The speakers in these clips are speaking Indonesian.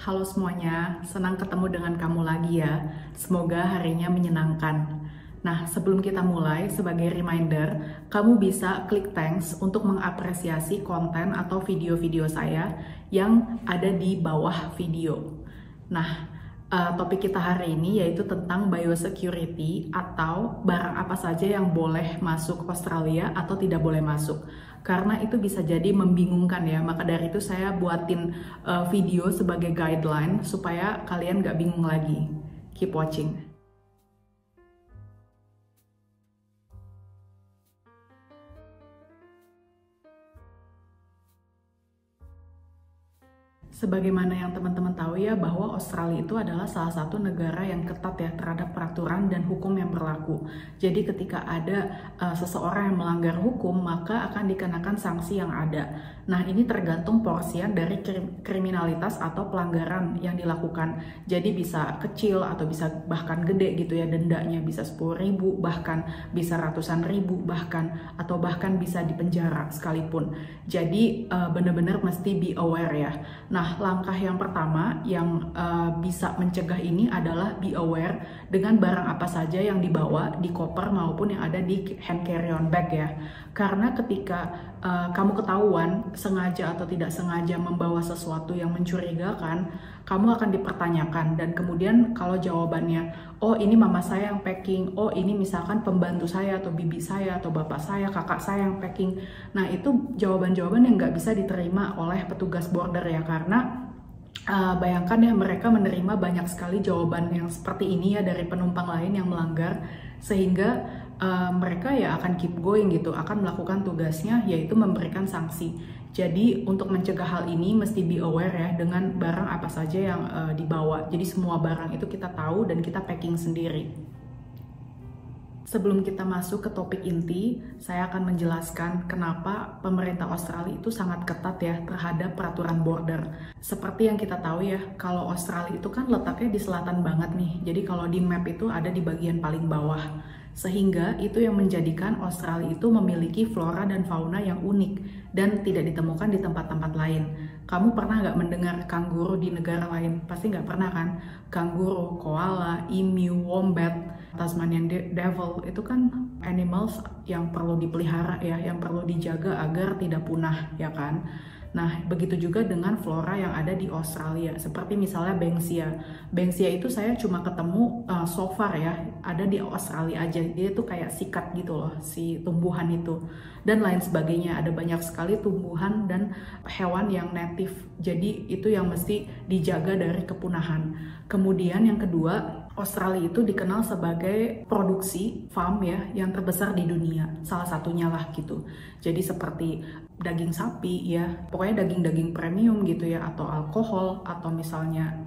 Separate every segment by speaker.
Speaker 1: Halo semuanya, senang ketemu dengan kamu lagi ya. Semoga harinya menyenangkan. Nah, sebelum kita mulai, sebagai reminder, kamu bisa klik thanks untuk mengapresiasi konten atau video-video saya yang ada di bawah video. Nah, topik kita hari ini yaitu tentang biosecurity atau barang apa saja yang boleh masuk Australia atau tidak boleh masuk. Karena itu bisa jadi membingungkan ya, maka dari itu saya buatin video sebagai guideline supaya kalian gak bingung lagi. Keep watching. Sebagaimana yang teman-teman tahu ya, bahwa Australia itu adalah salah satu negara yang ketat ya terhadap peraturan dan hukum yang berlaku. Jadi ketika ada seseorang yang melanggar hukum, maka akan dikenakan sanksi yang ada. Nah, ini tergantung porsian dari kriminalitas atau pelanggaran yang dilakukan. Jadi bisa kecil atau bisa bahkan gede gitu ya, dendanya bisa 10.000, bahkan bisa ratusan ribu, atau bahkan bisa dipenjara sekalipun. Jadi benar-benar mesti be aware ya. Nah, langkah yang pertama yang bisa mencegah ini adalah be aware dengan barang apa saja yang dibawa di koper maupun yang ada di hand carry-on bag ya. Karena ketika kamu ketahuan sengaja atau tidak sengaja membawa sesuatu yang mencurigakan, kamu akan dipertanyakan, dan kemudian kalau jawabannya, oh ini mama saya yang packing, oh ini misalkan pembantu saya atau bibi saya atau bapak saya, kakak saya yang packing. Nah, itu jawaban-jawaban yang nggak bisa diterima oleh petugas border ya, karena bayangkan ya, mereka menerima banyak sekali jawaban yang seperti ini ya dari penumpang lain yang melanggar, sehingga mereka ya akan keep going gitu, akan melakukan tugasnya yaitu memberikan sanksi. Jadi untuk mencegah hal ini mesti be aware ya dengan barang apa saja yang dibawa. Jadi semua barang itu kita tahu dan kita packing sendiri. Sebelum kita masuk ke topik inti, saya akan menjelaskan kenapa pemerintah Australia itu sangat ketat ya terhadap peraturan border. Seperti yang kita tahu ya, kalau Australia itu kan letaknya di selatan banget nih. Jadi kalau di map itu ada di bagian paling bawah. Sehingga itu yang menjadikan Australia itu memiliki flora dan fauna yang unik dan tidak ditemukan di tempat-tempat lain. Kamu pernah nggak mendengar kanguru di negara lain? Pasti nggak pernah kan? Kanguru, koala, emu, wombat, Tasmanian devil, itu kan animals yang perlu dipelihara ya, yang perlu dijaga agar tidak punah ya kan? Nah, begitu juga dengan flora yang ada di Australia, seperti misalnya Banksia. Banksia itu saya cuma ketemu so far ya, ada di Australia aja. Dia tuh kayak sikat gitu loh, si tumbuhan itu. Dan lain sebagainya, ada banyak sekali tumbuhan dan hewan yang native. Jadi itu yang mesti dijaga dari kepunahan. Kemudian yang kedua, Australia itu dikenal sebagai produksi farm ya yang terbesar di dunia, salah satunya lah gitu. Jadi seperti daging sapi ya, pokoknya daging-daging premium gitu ya, atau alkohol, atau misalnya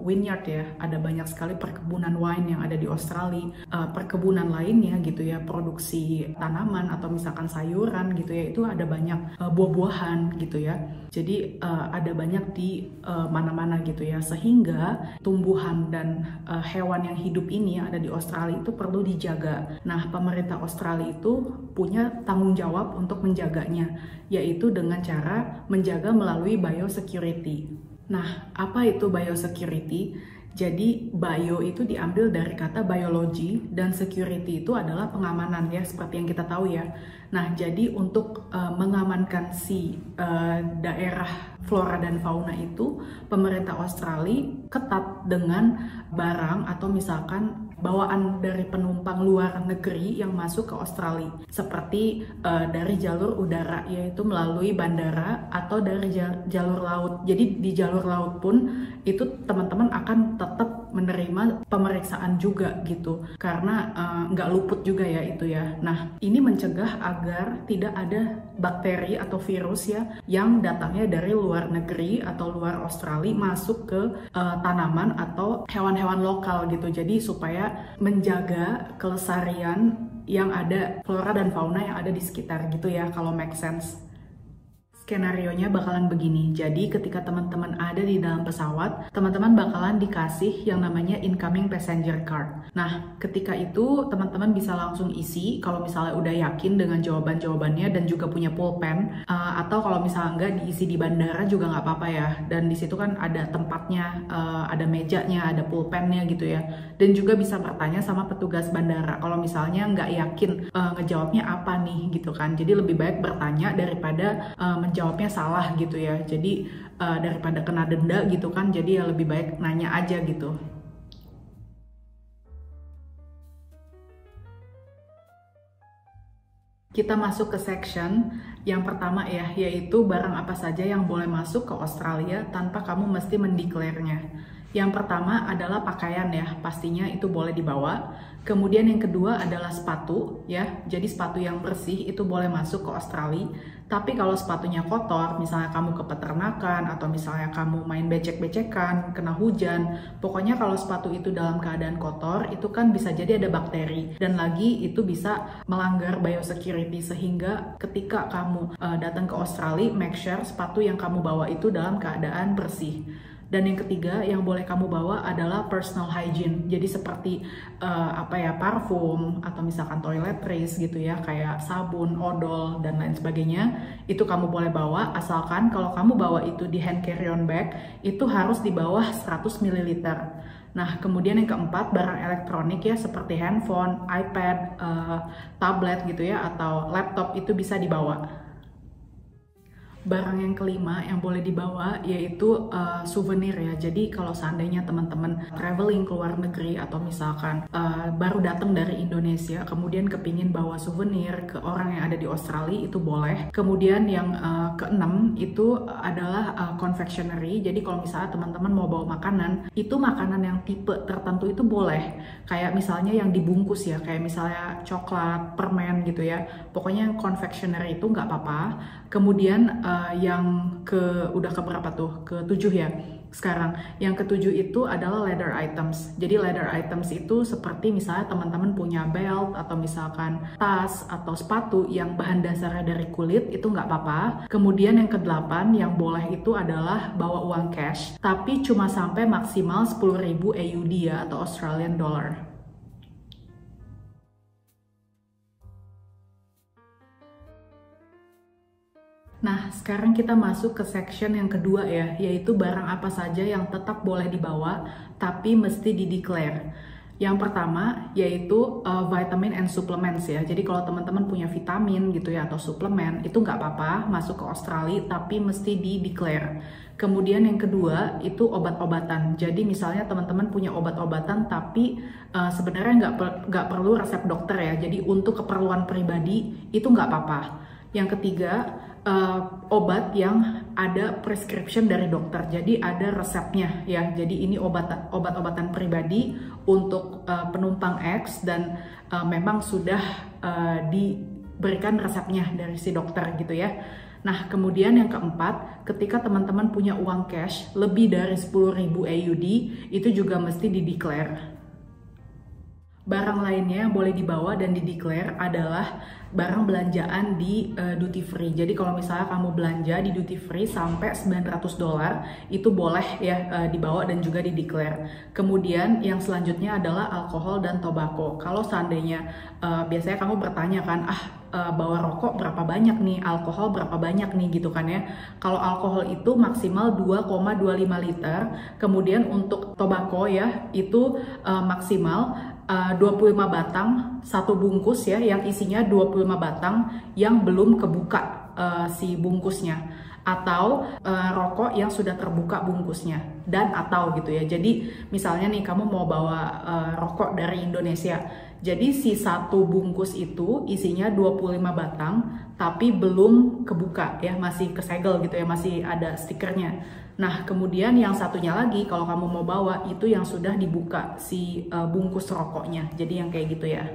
Speaker 1: vineyard ya, ada banyak sekali perkebunan wine yang ada di Australia, perkebunan lainnya gitu ya, produksi tanaman atau misalkan sayuran gitu ya, itu ada banyak buah-buahan gitu ya. Jadi ada banyak di mana-mana gitu ya, sehingga tumbuhan dan hewan yang hidup ini yang ada di Australia itu perlu dijaga. Nah, pemerintah Australia itu punya tanggung jawab untuk menjaganya, yaitu dengan cara menjaga melalui biosecurity. Nah, apa itu biosecurity? Jadi bio itu diambil dari kata biology dan security itu adalah pengamanan ya, seperti yang kita tahu ya. Nah, jadi untuk mengamankan si daerah flora dan fauna itu, pemerintah Australia ketat dengan barang atau misalkan bawaan dari penumpang luar negeri yang masuk ke Australia, seperti dari jalur udara, yaitu melalui bandara, atau dari jalur laut. Jadi di jalur laut pun itu teman-teman akan tetap menerima pemeriksaan juga gitu, karena nggak luput juga ya itu ya. Nah, ini mencegah agar tidak ada bakteri atau virus ya yang datangnya dari luar negeri atau luar Australia masuk ke tanaman atau hewan-hewan lokal gitu. Jadi supaya menjaga kelestarian yang ada, flora dan fauna yang ada di sekitar gitu ya, kalau make sense. Skenarionya bakalan begini, jadi ketika teman-teman ada di dalam pesawat, teman-teman bakalan dikasih yang namanya incoming passenger card. Nah, ketika itu teman-teman bisa langsung isi kalau misalnya udah yakin dengan jawaban-jawabannya dan juga punya pulpen, atau kalau misalnya enggak diisi di bandara juga nggak apa-apa ya. Dan di situ kan ada tempatnya, ada mejanya, ada pulpennya gitu ya. Dan juga bisa bertanya sama petugas bandara kalau misalnya nggak yakin ngejawabnya apa nih gitu kan. Jadi lebih baik bertanya daripada jawabnya salah gitu ya. Jadi daripada kena denda gitu kan, jadi ya lebih baik nanya aja gitu. Kita masuk ke section yang pertama ya, yaitu barang apa saja yang boleh masuk ke Australia tanpa kamu mesti mendeklarnya. Yang pertama adalah pakaian ya, pastinya itu boleh dibawa. Kemudian yang kedua adalah sepatu ya, jadi sepatu yang bersih itu boleh masuk ke Australia. Tapi kalau sepatunya kotor, misalnya kamu ke peternakan atau misalnya kamu main becek-becekan, kena hujan, pokoknya kalau sepatu itu dalam keadaan kotor, itu kan bisa jadi ada bakteri. Dan lagi itu bisa melanggar biosecurity, sehingga ketika kamu datang ke Australia, make sure sepatu yang kamu bawa itu dalam keadaan bersih. Dan yang ketiga yang boleh kamu bawa adalah personal hygiene. Jadi seperti parfum atau misalkan toiletries gitu ya, kayak sabun, odol dan lain sebagainya. Itu kamu boleh bawa asalkan kalau kamu bawa itu di hand carry on bag itu harus di bawah 100 ml. Nah, kemudian yang keempat, barang elektronik ya seperti handphone, iPad, tablet gitu ya atau laptop itu bisa dibawa. Barang yang kelima yang boleh dibawa yaitu souvenir ya. Jadi kalau seandainya teman-teman traveling ke luar negeri atau misalkan baru datang dari Indonesia kemudian kepingin bawa souvenir ke orang yang ada di Australia, itu boleh. Kemudian yang keenam itu adalah confectionery. Jadi kalau misalnya teman-teman mau bawa makanan, itu makanan yang tipe tertentu itu boleh. Kayak misalnya yang dibungkus ya, kayak misalnya coklat, permen gitu ya. Pokoknya yang confectionery itu nggak apa-apa. Kemudian yang udah keberapa tuh? Ketujuh ya sekarang. Yang ketujuh itu adalah leather items. Jadi leather items itu seperti misalnya teman-teman punya belt atau misalkan tas atau sepatu yang bahan dasarnya dari kulit, itu nggak apa-apa. Kemudian yang kedelapan yang boleh itu adalah bawa uang cash, tapi cuma sampai maksimal 10.000 AUD ya atau Australian dollar. Nah, sekarang kita masuk ke section yang kedua ya, yaitu barang apa saja yang tetap boleh dibawa, tapi mesti dideclare. Yang pertama yaitu vitamin and supplements ya. Jadi kalau teman-teman punya vitamin gitu ya atau suplemen, itu nggak apa-apa masuk ke Australia, tapi mesti dideclare. Kemudian yang kedua itu obat-obatan. Jadi misalnya teman-teman punya obat-obatan, tapi sebenarnya nggak perlu resep dokter ya. Jadi untuk keperluan pribadi itu nggak apa-apa. Yang ketiga, obat yang ada prescription dari dokter, jadi ada resepnya ya. Jadi ini obat-obatan pribadi untuk penumpang X dan memang sudah diberikan resepnya dari si dokter gitu ya. Nah, kemudian yang keempat, ketika teman-teman punya uang cash lebih dari 10.000 AUD, itu juga mesti dideclare. Barang lainnya yang boleh dibawa dan dideclare adalah barang belanjaan di duty free. Jadi kalau misalnya kamu belanja di duty free sampai $900, itu boleh ya dibawa dan juga dideclare. Kemudian yang selanjutnya adalah alkohol dan tobacco. Kalau seandainya biasanya kamu bertanya kan, bawa rokok berapa banyak nih, alkohol berapa banyak nih gitu kan ya. Kalau alkohol itu maksimal 2,25 liter. Kemudian untuk tobacco ya itu maksimal 25 batang satu bungkus ya, yang isinya 25 batang yang belum kebuka si bungkusnya, atau rokok yang sudah terbuka bungkusnya, dan atau gitu ya. Jadi misalnya nih kamu mau bawa rokok dari Indonesia, jadi si satu bungkus itu isinya 25 batang tapi belum kebuka ya, masih kesegel gitu ya, masih ada stikernya. Nah, kemudian yang satunya lagi kalau kamu mau bawa itu yang sudah dibuka si bungkus rokoknya. Jadi yang kayak gitu ya.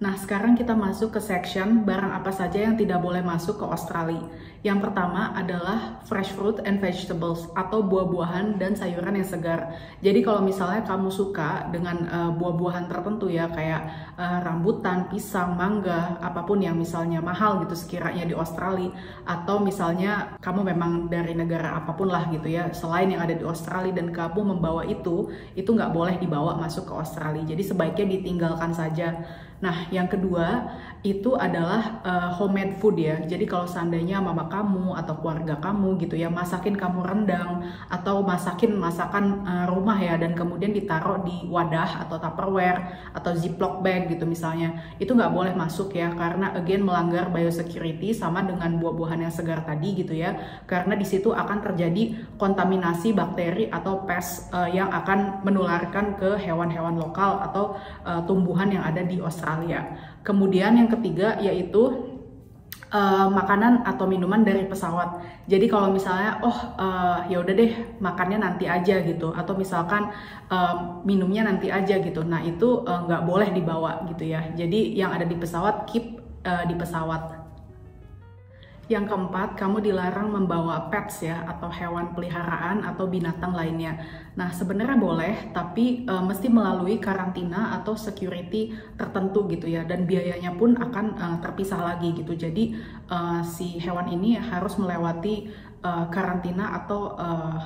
Speaker 1: Nah, sekarang kita masuk ke section barang apa saja yang tidak boleh masuk ke Australia. Yang pertama adalah fresh fruit and vegetables atau buah-buahan dan sayuran yang segar. Jadi kalau misalnya kamu suka dengan buah-buahan tertentu ya, kayak rambutan, pisang, mangga, apapun yang misalnya mahal gitu sekiranya di Australia, atau misalnya kamu memang dari negara apapun lah gitu ya, selain yang ada di Australia dan kamu membawa itu nggak boleh dibawa masuk ke Australia. Jadi sebaiknya ditinggalkan saja. Nah, yang kedua itu adalah homemade food ya. Jadi kalau seandainya mama kamu atau keluarga kamu gitu ya masakin kamu rendang atau masakin masakan rumah ya, dan kemudian ditaruh di wadah atau Tupperware atau Ziploc bag gitu misalnya, itu nggak boleh masuk ya, karena again melanggar biosecurity sama dengan buah-buahan yang segar tadi gitu ya. Karena di situ akan terjadi kontaminasi bakteri atau pest yang akan menularkan ke hewan-hewan lokal atau tumbuhan yang ada di Australia. Kemudian yang ketiga yaitu makanan atau minuman dari pesawat. Jadi kalau misalnya ya udah deh makannya nanti aja gitu, atau misalkan minumnya nanti aja gitu, nah itu nggak boleh dibawa gitu ya. Jadi yang ada di pesawat keep di pesawat. Yang keempat, kamu dilarang membawa pets ya, atau hewan peliharaan atau binatang lainnya. Nah, sebenarnya boleh, tapi mesti melalui karantina atau security tertentu gitu ya, dan biayanya pun akan terpisah lagi gitu. Jadi si hewan ini harus melewati karantina atau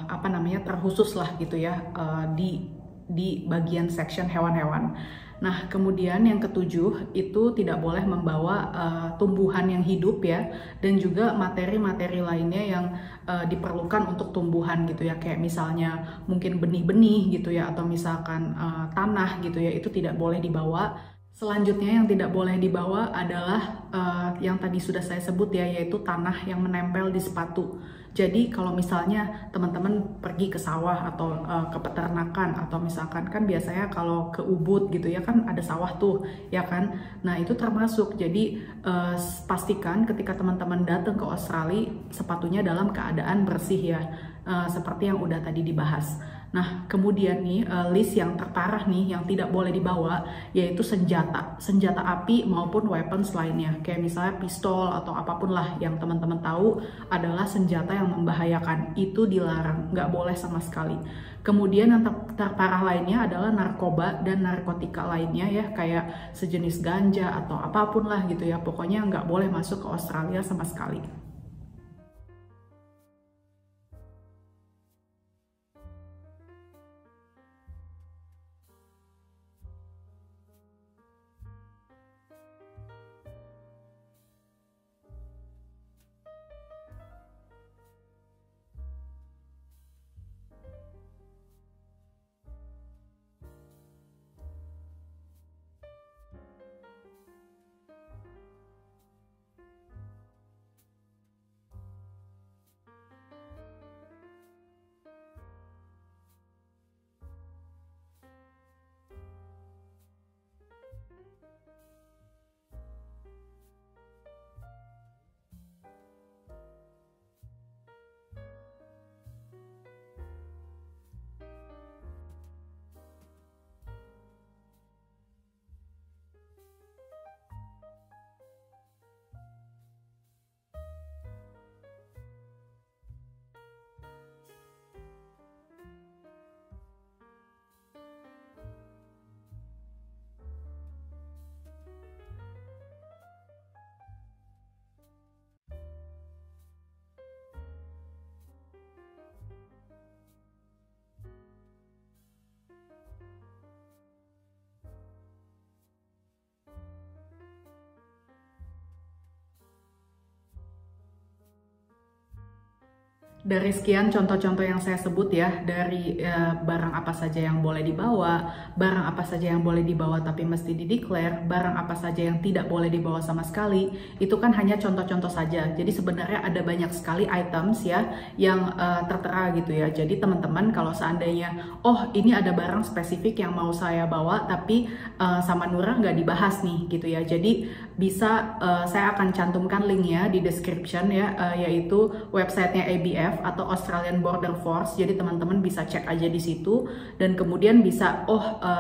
Speaker 1: apa namanya terkhusus lah gitu ya, di bagian section hewan-hewan. Nah, kemudian yang ketujuh itu tidak boleh membawa tumbuhan yang hidup ya, dan juga materi-materi lainnya yang diperlukan untuk tumbuhan gitu ya, kayak misalnya mungkin benih-benih gitu ya, atau misalkan tanah gitu ya, itu tidak boleh dibawa. Selanjutnya yang tidak boleh dibawa adalah yang tadi sudah saya sebut ya, yaitu tanah yang menempel di sepatu. Jadi kalau misalnya teman-teman pergi ke sawah atau ke peternakan, atau misalkan kan biasanya kalau ke Ubud gitu ya kan ada sawah tuh ya kan. Nah itu termasuk. Jadi pastikan ketika teman-teman datang ke Australia sepatunya dalam keadaan bersih ya, seperti yang udah tadi dibahas. Nah, kemudian nih list yang terparah nih yang tidak boleh dibawa yaitu senjata api maupun weapons lainnya. Kayak misalnya pistol atau apapun lah yang teman-teman tahu adalah senjata yang membahayakan. Itu dilarang, nggak boleh sama sekali. Kemudian yang terparah lainnya adalah narkoba dan narkotika lainnya ya, kayak sejenis ganja atau apapun lah gitu ya. Pokoknya nggak boleh masuk ke Australia sama sekali. Dari sekian contoh-contoh yang saya sebut ya, dari barang apa saja yang boleh dibawa, barang apa saja yang boleh dibawa tapi mesti dideklar, barang apa saja yang tidak boleh dibawa sama sekali, itu kan hanya contoh-contoh saja. Jadi sebenarnya ada banyak sekali items ya yang tertera gitu ya. Jadi teman-teman kalau seandainya, oh ini ada barang spesifik yang mau saya bawa tapi sama Nura nggak dibahas nih gitu ya. Jadi bisa saya akan cantumkan linknya di description ya, yaitu websitenya ABF atau Australian Border Force. Jadi teman-teman bisa cek aja di situ dan kemudian bisa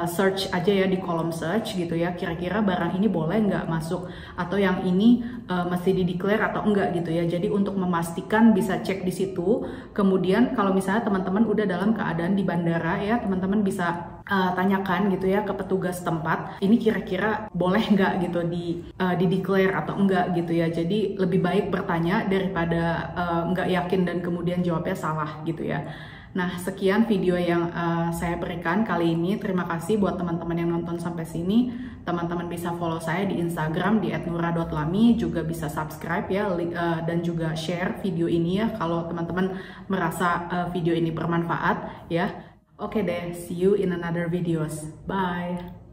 Speaker 1: search aja ya di kolom search gitu ya, kira-kira barang ini boleh nggak masuk atau yang ini mesti dideclare atau enggak gitu ya. Jadi untuk memastikan bisa cek di situ. Kemudian kalau misalnya teman-teman udah dalam keadaan di bandara ya, teman-teman bisa tanyakan gitu ya ke petugas tempat, ini kira-kira boleh nggak gitu di declare atau enggak gitu ya. Jadi lebih baik bertanya daripada nggak yakin dan kemudian jawabnya salah gitu ya. Nah, sekian video yang saya berikan kali ini. Terima kasih buat teman-teman yang nonton sampai sini. Teman-teman bisa follow saya di Instagram di @nura.lami, juga bisa subscribe ya, dan juga share video ini ya kalau teman-teman merasa video ini bermanfaat ya. Oke deh, see you in another videos. Bye!